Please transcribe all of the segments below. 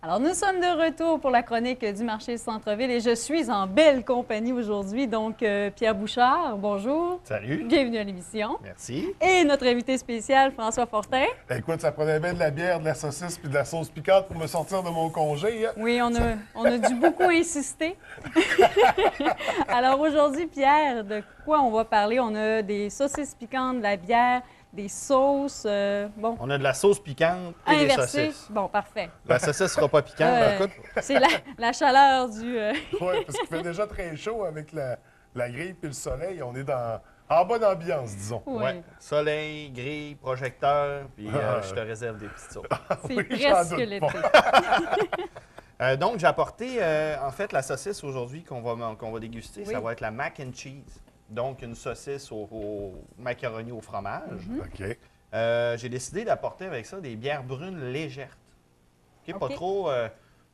Alors, nous sommes de retour pour la chronique du marché centre-ville et je suis en belle compagnie aujourd'hui. Donc, Pierre Bouchard, bonjour. Salut. Bienvenue à l'émission. Merci. Et notre invité spécial, François Fortin. Écoute, ça prenait bien de la bière, de la saucisse puis de la sauce piquante pour me sortir de mon congé. Hein? Oui, on a dû beaucoup insister. Alors, aujourd'hui, Pierre, de quoi on va parler? On a des saucisses piquantes, de la bière, des sauces, bon... On a de la sauce piquante et des Inversée. saucisses. Bon, parfait. La saucisse ne sera pas piquante. Écoute, C'est la chaleur du... Oui, parce qu'il fait déjà très chaud avec la grille puis le soleil. On est en bonne ambiance, disons. Oui. ouais, soleil, grille, projecteur, puis je te réserve des petites sauces. C'est Oui, j'en presque doute l'été. Donc, j'ai apporté, en fait, la saucisse aujourd'hui qu'on va déguster. Oui. Ça va être la mac and cheese. Donc, une saucisse au macaroni au fromage. OK. J'ai décidé d'apporter avec ça des bières brunes légères. OK? OK.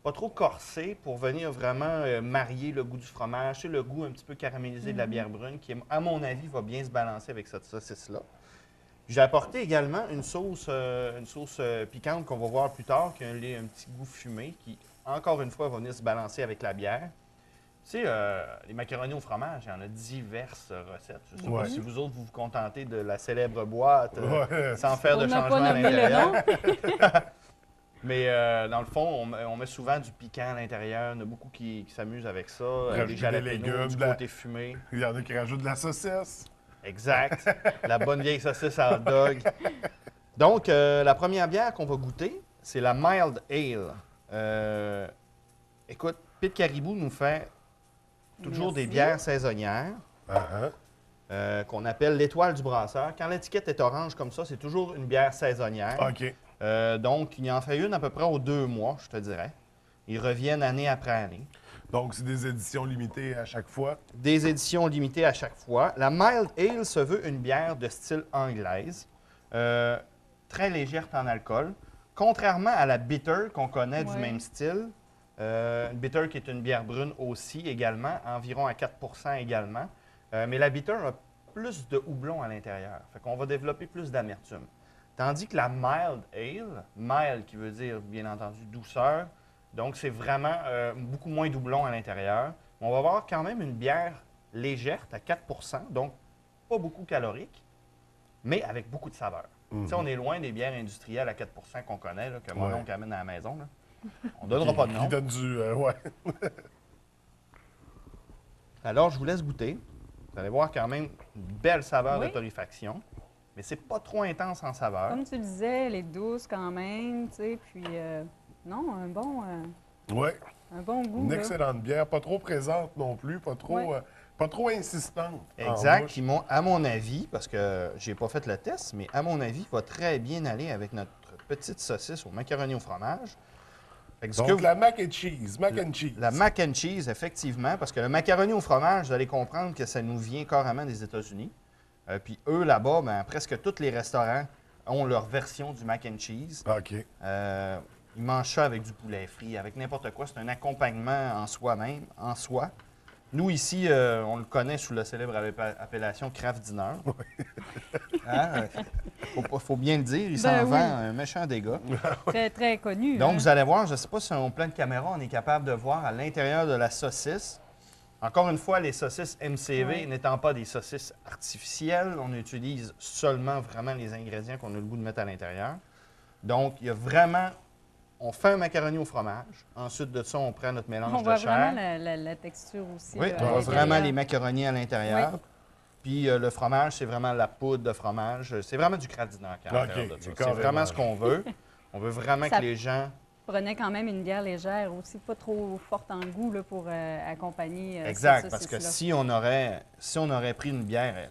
Pas trop corsées pour venir vraiment marier le goût du fromage. C'est le goût un petit peu caramélisé de la bière brune qui, à mon avis, va bien se balancer avec cette saucisse-là. J'ai apporté également une sauce piquante qu'on va voir plus tard, qui a un petit goût fumé, qui, encore une fois, va venir se balancer avec la bière. Tu sais, les macaronis au fromage, il y en a diverses recettes. Je ne sais pas Ouais. si vous autres, vous vous contentez de la célèbre boîte, Ouais. sans faire de On n'a changement pas à nommé le l'intérieur. nom. Mais dans le fond, on met souvent du piquant à l'intérieur. Il y en a beaucoup qui s'amusent avec ça. Rajouter Des des jalapenos, légumes, du de la- côté fumé. Il y en a qui rajoutent de la saucisse. Exact. La bonne vieille saucisse à hot dog. Donc, la première bière qu'on va goûter, c'est la Mild Ale. Écoute, Pete Caribou nous fait toujours Merci. des bières saisonnières qu'on appelle l'étoile du brasseur. Quand l'étiquette est orange comme ça, c'est toujours une bière saisonnière. OK. Donc, il en fait une à peu près aux 2 mois, je te dirais. Ils reviennent année après année. Donc, c'est des éditions limitées à chaque fois. Des éditions limitées à chaque fois. La Mild Ale se veut une bière de style anglaise, très légère en alcool. Contrairement à la Bitter qu'on connaît du Ouais. même style, une Bitter qui est une bière brune aussi également, environ à 4 également. Mais la Bitter a plus de houblon à l'intérieur. Fait qu'on va développer plus d'amertume. Tandis que la Mild Ale, mild qui veut dire bien entendu douceur, donc c'est vraiment beaucoup moins de houblon à l'intérieur. On va avoir quand même une bière légère à 4 donc pas beaucoup calorique, mais avec beaucoup de saveur. Tu sais, on est loin des bières industrielles à 4 qu'on connaît, là, que mon Ouais. oncle amène à la maison. Là. On ne donnera pas de nom. Qui donne du... ouais. Alors, je vous laisse goûter. Vous allez voir quand même une belle saveur Oui. de torréfaction, mais c'est pas trop intense en saveur. Comme tu le disais, elle est douce quand même, tu sais, puis non, un Ouais. bon goût. Une là. excellente bière. Pas trop présente non plus. Pas trop, Ouais. pas trop insistante. en Exact. bouche. Qui, à mon avis, parce que j'ai pas fait le test, mais à mon avis, va très bien aller avec notre petite saucisse au macaroni au fromage. Fait que ce Donc, que vous- la mac and cheese. Mac and cheese. la mac and cheese, effectivement, parce que le macaroni au fromage, vous allez comprendre que ça nous vient carrément des États-Unis. Puis eux, là-bas, ben, presque tous les restaurants ont leur version du mac and cheese. OK. Ils mangent ça avec du poulet frit, avec n'importe quoi. C'est un accompagnement en soi-même, en soi. Nous, ici, on le connaît sous la célèbre appellation Kraft Dinner. Hein? Faut bien le dire, il s'en Ben oui. vend un méchant dégât. Très, très connu. Donc, hein. vous allez voir, je ne sais pas si en plein de caméra, on est capable de voir à l'intérieur de la saucisse. Encore une fois, les saucisses MCV Ouais. n'étant pas des saucisses artificielles, on utilise seulement vraiment les ingrédients qu'on a le goût de mettre à l'intérieur. Donc, il y a vraiment... On fait un macaroni au fromage. Ensuite de ça, on prend notre mélange On de voit chair. vraiment la texture aussi. Oui, là, on à voit l'intérieur. vraiment les macaronis à l'intérieur. Oui. Puis le fromage, c'est vraiment la poudre de fromage. C'est vraiment du Kraft Dinner à l'intérieur OK, de ça. C'est carrément. vraiment ce qu'on veut. On veut vraiment Ça- que les gens... Prenait quand même une bière légère aussi, pas trop forte en goût là, pour accompagner Exact, cette parce que saucisse-là. si on aurait pris une bière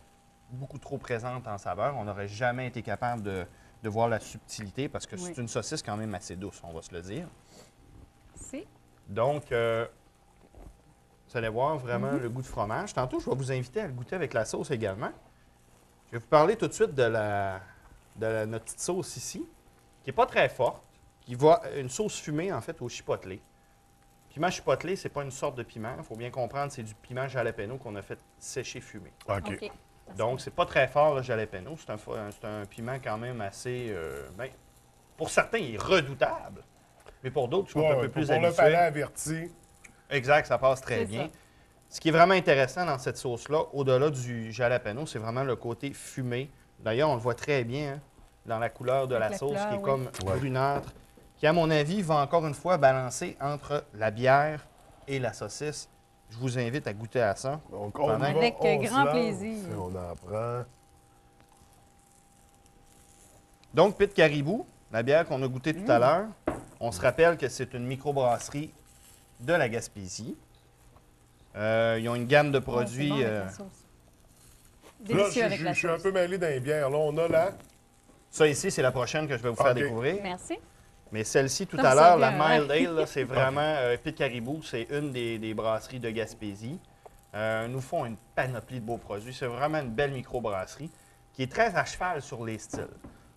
beaucoup trop présente en saveur, on n'aurait jamais été capable de voir la subtilité, parce que Oui. c'est une saucisse quand même assez douce, on va se le dire. C'est Donc, vous allez voir vraiment le goût de fromage. Tantôt, je vais vous inviter à le goûter avec la sauce également. Je vais vous parler tout de suite de notre petite sauce ici, qui n'est pas très forte, qui va une sauce fumée, en fait, au chipotle. Piment chipotle, c'est pas une sorte de piment. Il faut bien comprendre, c'est du piment jalapeno qu'on a fait sécher fumé. OK. OK. Donc, c'est pas très fort, le jalapeno. C'est un piment quand même assez... pour certains, il est redoutable. Mais pour d'autres qui sont Ouais, un ouais, peu plus pour le palais habitués, averti. exact, ça passe très C'est bien. ça. Ce qui est vraiment intéressant dans cette sauce-là, au-delà du jalapeno, c'est vraiment le côté fumé. D'ailleurs, on le voit très bien hein, dans la couleur de Avec la la sauce, couleur, qui est oui. comme Ouais. brunâtre, qui, à mon avis, va encore une fois balancer entre la bière et la saucisse. Je vous invite à goûter à ça. Donc, on y Pendant- va, Avec on se grand lance, plaisir. et on en prend. Donc, Pit Caribou, la bière qu'on a goûtée tout à Mmh. l'heure, on se rappelle que c'est une microbrasserie de la Gaspésie. Ils ont une gamme de Oh, c'est produits. bon avec la sauce. Là, Délicieux avec la je suis un sauce. peu mêlé dans les bières. Là, on a la... Ça ici, c'est la prochaine que je vais vous faire OK. découvrir. Merci. Mais celle-ci, tout Comme à ça l'heure, la vient, ouais. Mild Ale, là, c'est vraiment Pit Caribou, c'est une des brasseries de Gaspésie. Nous font une panoplie de beaux produits. C'est vraiment une belle microbrasserie qui est très à cheval sur les styles.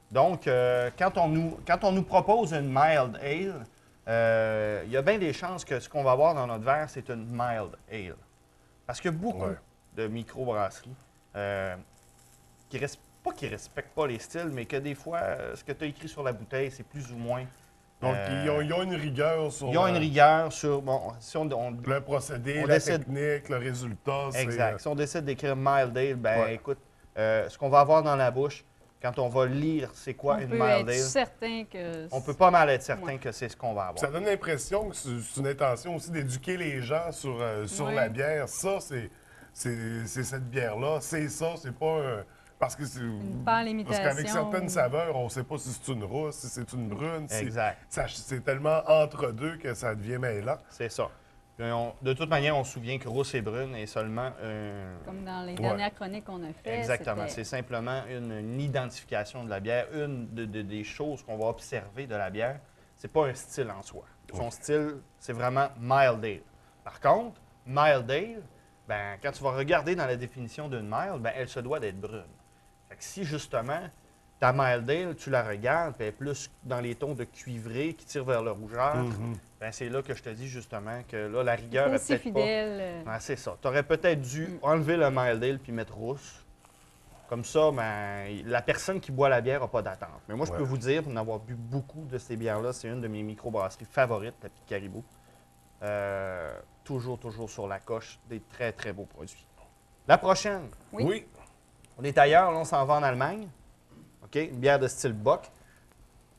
Donc, quand on nous propose une Mild Ale, il y a bien des chances que ce qu'on va avoir dans notre verre, c'est une Mild Ale. Parce que beaucoup Ouais. de microbrasseries qui respectent pas les styles, mais que des fois, ce que tu as écrit sur la bouteille, c'est plus ou moins. Donc, Euh, ils ont une rigueur sur ils ont une rigueur sur. Bon, si on- le procédé, on la décide- technique, le résultat. c'est, exact. Si on décide d'écrire Mild Ale, ben Ouais. écoute, ce qu'on va avoir dans la bouche, quand on va lire c'est quoi On une peut Mild être Ale, certain que... on peut pas mal être certain Ouais. que c'est ce qu'on va avoir. Ça donne l'impression que c'est une intention aussi d'éduquer les gens sur Ouais. la bière. Ça, c'est cette bière-là. C'est ça, c'est pas un... Parce que c'est... Une pâle Parce imitation. qu'avec certaines saveurs, on sait pas si c'est une rousse, si c'est une brune. Exact. C'est tellement entre deux que ça devient mêlant. C'est ça. Puis de toute manière, on se souvient que rousse et brune est seulement Comme dans les dernières chroniques qu'on a faites. exactement. c'était- C'est simplement une identification de la bière, des choses qu'on va observer de la bière. C'est pas un style en soi. Son style, c'est vraiment mild ale. Par contre, mild ale, ben, quand tu vas regarder dans la définition d'une mild, ben, elle se doit d'être brune. Fait que si justement, ta mild ale, tu la regardes, puis elle est plus dans les tons de cuivré qui tirent vers le rougeâtre, ben, c'est là que je te dis justement que là, la rigueur est Aussi peut-être pas... fidèle. Ouais, c'est ça. Tu aurais peut-être dû enlever le mild ale puis mettre rousse. Comme ça, ben, la personne qui boit la bière n'a pas d'attente. Mais moi, je peux vous dire, pour en avoir bu beaucoup de ces bières-là, c'est une de mes microbrasseries favorites, la Pit Caribou. Toujours sur la coche, des très, très beaux produits. La prochaine, Oui. on est ailleurs, là, on s'en va en Allemagne. OK? Une bière de style Bock.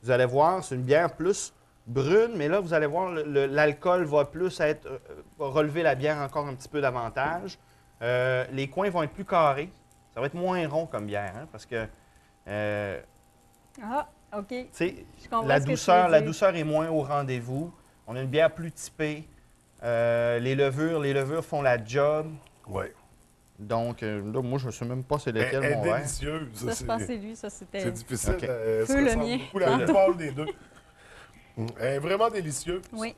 Vous allez voir, c'est une bière plus brune, mais là, vous allez voir, l'alcool va plus être, va relever la bière encore un petit peu davantage. Les coins vont être plus carrés. Ça va être moins rond comme bière, hein, parce que, Ah, OK. tu sais, Je comprends la ce que tu douceur, veux la dire. douceur est moins au rendez-vous. On a une bière plus typée. Les levures font la job. Oui. Donc, là, moi, je ne sais même pas c'est Elle lequel est mon verre. délicieuse. Ça, je pense que c'est lui. Ça, c'était... C'est difficile. OK. Ça Peu le ressemble mien. beaucoup à la plupart des deux. Elle est vraiment délicieuse. Oui.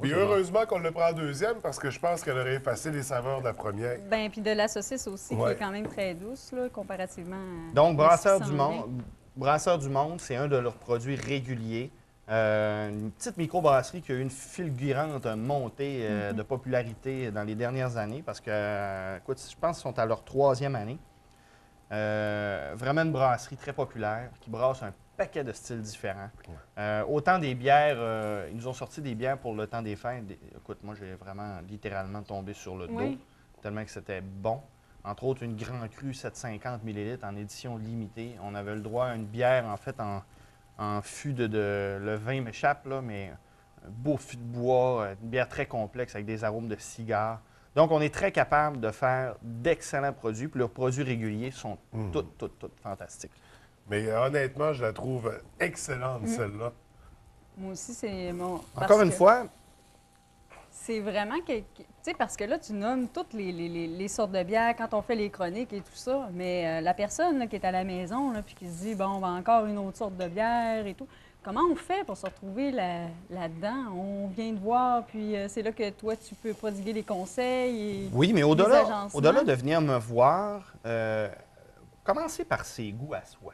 Puis c'est bon. heureusement qu'on le prend en deuxième parce que je pense qu'elle aurait effacé les saveurs de la première. Ben, puis de la saucisse aussi, qui Ouais. est quand même très douce, là, comparativement à... Donc, à ce Brasseur qui du s'en Monde, Brasseur du Monde, c'est un de leurs produits réguliers. Une petite microbrasserie qui a eu une fulgurante montée de popularité dans les dernières années parce que, écoute, je pense qu'ils sont à leur 3e année. Vraiment une brasserie très populaire qui brasse un paquet de styles différents. Autant des bières, ils nous ont sorti des bières pour le temps des fêtes. Écoute, moi, j'ai vraiment littéralement tombé sur le dos, Oui. tellement que c'était bon. Entre autres, une Grand Cru 750 ml en édition limitée. On avait le droit à une bière, en fait, en fût le vin m'échappe, là, mais un beau fût de bois, une bière très complexe avec des arômes de cigare. Donc, on est très capable de faire d'excellents produits, puis leurs produits réguliers sont toutes fantastiques. Mais honnêtement, je la trouve excellente, celle-là. Moi aussi, c'est mon... Encore une fois, C'est vraiment que... Tu sais, parce que là, tu nommes toutes les sortes de bières quand on fait les chroniques et tout ça, mais la personne là, qui est à la maison, là, puis qui se dit, bon, on va encore une autre sorte de bière et tout, comment on fait pour se retrouver là-dedans? On vient de voir, puis c'est là que toi, tu peux prodiguer des conseils et... oui, mais Les au-delà agencements. de venir me voir, commencez par ses goûts à soi.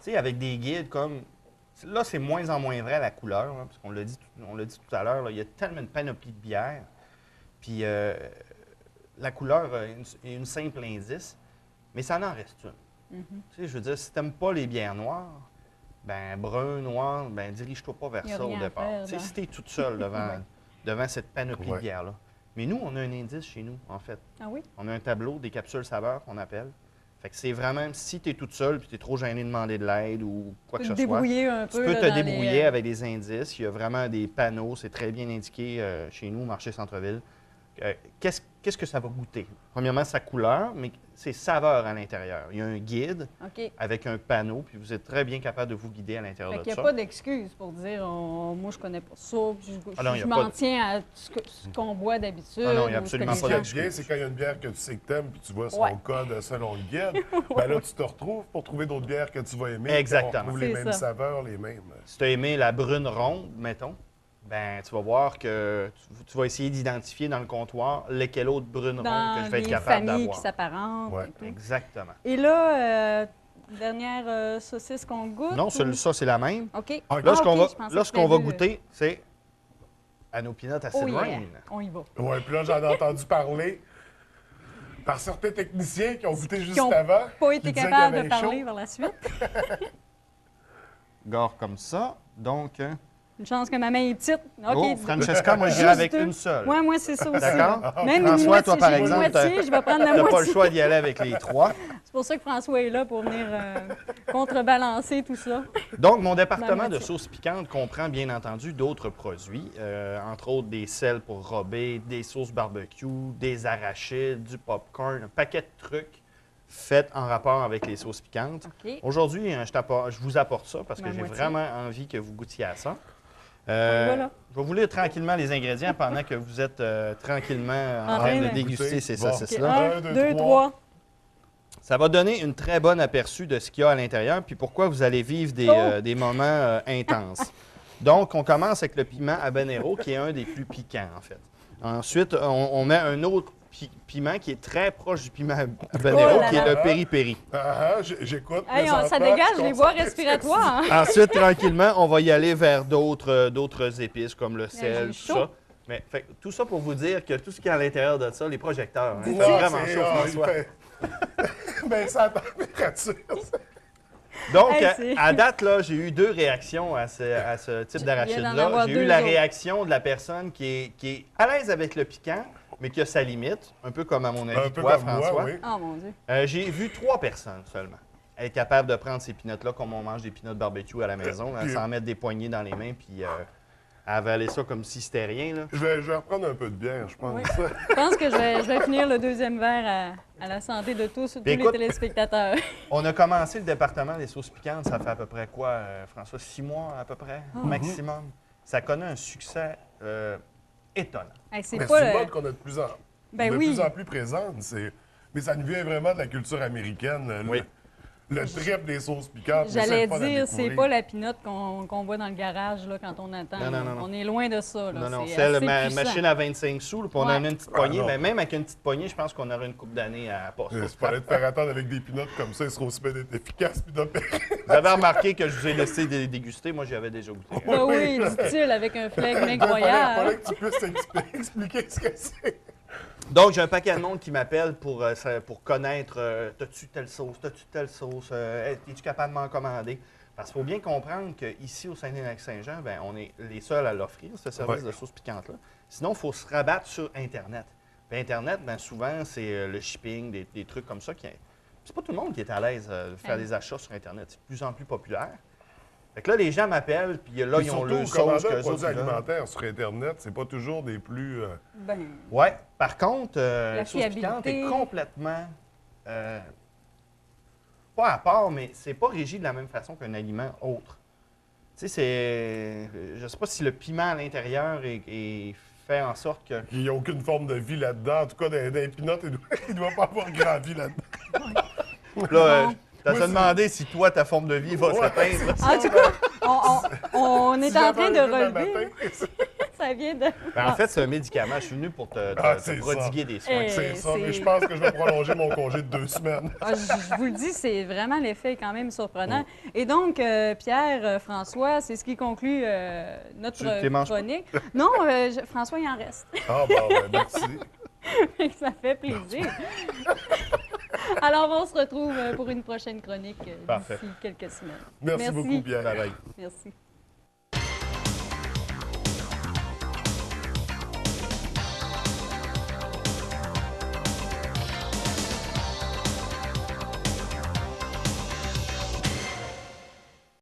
Tu sais, avec des guides comme... Là, c'est moins en moins vrai la couleur, hein, parce qu'on l'a dit tout à l'heure, là, il y a tellement de panoplie de bières. Puis la couleur est une simple indice, mais ça en reste une. Tu sais, je veux dire, si tu n'aimes pas les bières noires, ben brun, noir, ben dirige-toi pas vers Y a ça au rien à départ. faire, Tu sais, là. si tu es toute seule devant cette panoplie de Ouais. bières-là. Mais nous, on a un indice chez nous, en fait. Ah oui? On a un tableau des capsules saveurs qu'on appelle. Fait que c'est vraiment, si tu es toute seule puis tu es trop gêné de demander de l'aide ou quoi Tu que peux ce te soit, débrouiller un tu peu. peux là, te dans les, débrouiller avec des indices. Il y a vraiment des panneaux, c'est très bien indiqué chez nous, au marché centre-ville. Qu'est-ce que ça va goûter? Premièrement, sa couleur, mais ses saveurs à l'intérieur. Il y a un guide OK. avec un panneau, puis vous êtes très bien capable de vous guider à l'intérieur Fait de qu'il n'y a ça. pas d'excuse pour dire moi, je connais pas ça, puis Ah non, y je a m'en pas de- tiens à ce qu'on boit d'habitude. Ah non, y a ou ce que absolument les Ce pas qui gens- est bien, c'est quand il y a une bière que tu sais que t'aimes, puis tu vois son Ouais. code selon le guide, ben là, tu te retrouves pour trouver d'autres bières que tu vas aimer. Exactement. puis on retrouve les C'est mêmes ça. saveurs, les mêmes. Si tu as aimé la brune ronde, mettons, ben tu vas voir que tu vas essayer d'identifier dans le comptoir lesquelles autres brunes rondes que Dans je vais être les capable familles qui d'avoir. s'apparentent. Ouais. Et tout. Exactement. Et là, dernière saucisse qu'on goûte. Non, ou- ça, c'est la même. OK. Ah, Là, ce qu'on ok, va, je pensais là, que ce qu'on va c'était le- goûter, c'est à nos peanuts acid Oh yeah, rain. on y va. Ouais, puis là, j'en ai entendu parler par certains techniciens qui ont goûté juste Qui n'ont avant. pas qui été disaient capables qu'il y de avait parler chaud. par la suite. Gare comme ça. Donc, Une chance que ma main est petite. OK. oh, Francesca, moi, j'irai Juste avec deux. une seule. Ouais, moi, c'est ça aussi. D'accord? là. Même François, une moitié, toi, par j'ai une exemple, moitié, je vais prendre la Tu n'as pas le moitié. choix d'y aller avec les trois. C'est pour ça que François est là pour venir contrebalancer tout ça. Donc, mon département La de moitié. sauces piquantes comprend bien entendu d'autres produits, entre autres des sels pour rober, des sauces barbecue, des arachides, du popcorn, un paquet de trucs faits en rapport avec les sauces piquantes. OK. Aujourd'hui, je vous apporte ça parce que Ma j'ai moitié. vraiment envie que vous goûtiez à ça. Voilà. Je vais vous lire tranquillement les ingrédients pendant que vous êtes tranquillement en En train train de de déguster goûter. ces Bon. OK, saucisses-là. 1, Un, deux, 2, trois. 3. Ça va donner une très bonne aperçu de ce qu'il y a à l'intérieur, puis pourquoi vous allez vivre des moments intenses. Donc, on commence avec le piment habanero, qui est un des plus piquants, en fait. Ensuite, on met un autre piment qui est très proche du piment habanero, Oh là qui est là. le peri-peri. J'écoute. Hey, ça présentement, dégage je les suis voies concentré. respiratoires. hein. Ensuite, tranquillement, on va y aller vers d'autres épices, comme le sel, j'ai tout chaud. ça. Mais fait, tout ça pour vous dire que tout ce qui est à l'intérieur de ça, les projecteurs, hein, c'est Non, vraiment c'est- chaud, ah, il François. fait- Ben, c'est la température. Donc, Hey, c'est- à date, là, j'ai eu 2 réactions à ce type d'en d'arachide-là. avoir J'ai 2 eu la autres. réaction de la personne qui est à l'aise avec le piquant, mais qui a sa limite, un peu comme à mon avis Un peu toi, comme François. moi, oui. Oh mon Dieu. J'ai vu 3 personnes seulement être capables de prendre ces peanuts-là comme on mange des peanuts barbecue à la maison, là, Puis- sans mettre des poignées dans les mains, puis avaler ça comme si c'était rien. Là. Je vais reprendre un peu de bière, je pense. Oui. Je pense que je vais finir le deuxième verre à la santé de tous les écoute- téléspectateurs. On a commencé le département des sauces piquantes, ça fait à peu près quoi, François? 6 mois à peu près, Ah. maximum. Ça connaît un succès étonnant. Hey, c'est Mais pas c'est une le- mode qu'on a de plus en, Ben de oui. plus en plus présente. Mais ça nous vient vraiment de la culture américaine. Oui. Le trip des sauces piquantes. mais J'allais c'est le fun à dire, c'est découvrir. pas la pinotte qu'on voit dans le garage là, quand on attend. Non, non, non, non. On est loin de ça. Là. Non, non, C'est c'est la assez puissant. machine à 25 sous, là, puis on Ouais. en a une petite Ah, poignée. non. Mais même avec une petite poignée, je pense qu'on aurait une couple d'années à passer. Il fallait te faire attendre avec des pinottes comme ça, ils seront aussi bien efficaces puis d'opérer. Vous avez remarqué que je vous ai laissé déguster, moi j'y avais déjà goûté. hein. Ben oui, dit-il, avec un flegme Il incroyable. fallait que tu puisses expliquer ce que c'est. Donc, j'ai un paquet de monde qui m'appelle pour connaître t'as-tu telle sauce, es-tu capable de m'en commander? Parce qu'il faut bien comprendre qu'ici, au Saguenay-Lac-Saint-Jean, ben, on est les seuls à l'offrir, ce service Ouais. de sauce piquante-là. Sinon, il faut se rabattre sur Internet. Puis Internet, ben, souvent, c'est le shipping, des trucs comme ça. C'est pas tout le monde qui est à l'aise de faire Ouais. des achats sur Internet. C'est de plus en plus populaire. Fait que là, les gens m'appellent, puis là, Puis ils ont surtout, le sauce commander un qu'eux produit autres ils veulent. alimentaire sur Internet, c'est pas toujours des plus... Ben, Ouais. Par contre, La la sauce piquante est fiabilité. complètement pas à part, mais c'est pas régi de la même façon qu'un aliment autre. Tu sais, je sais pas si le piment à l'intérieur est fait en sorte que. Il n'y a aucune forme de vie là-dedans. En tout cas, dans les pinottes, il ne doit pas avoir grand vie là-dedans. Là, t'as Moi, te c'est- demandé si toi, ta forme de vie va Ouais. s'atteindre. en tout cas, on est Si en train j'avais de un rhume le relever. matin, Ça vient de. Ben, en fait, c'est un médicament. Je suis venu pour te c'est prodiguer ça. des soins. Eh, c'est ça. Mais c'est- je pense que je vais prolonger mon congé de 2 semaines. Ah, je vous le dis, c'est vraiment l'effet est quand même surprenant. Et donc, Pierre, François, c'est ce qui conclut notre Tu les manges pas? chronique. Non, François, il en reste. Ah, bon, ben, merci. Ça fait plaisir. Alors, on se retrouve pour une prochaine chronique Parfait. d'ici quelques semaines. Merci beaucoup, Pierre. Bye bye. Merci.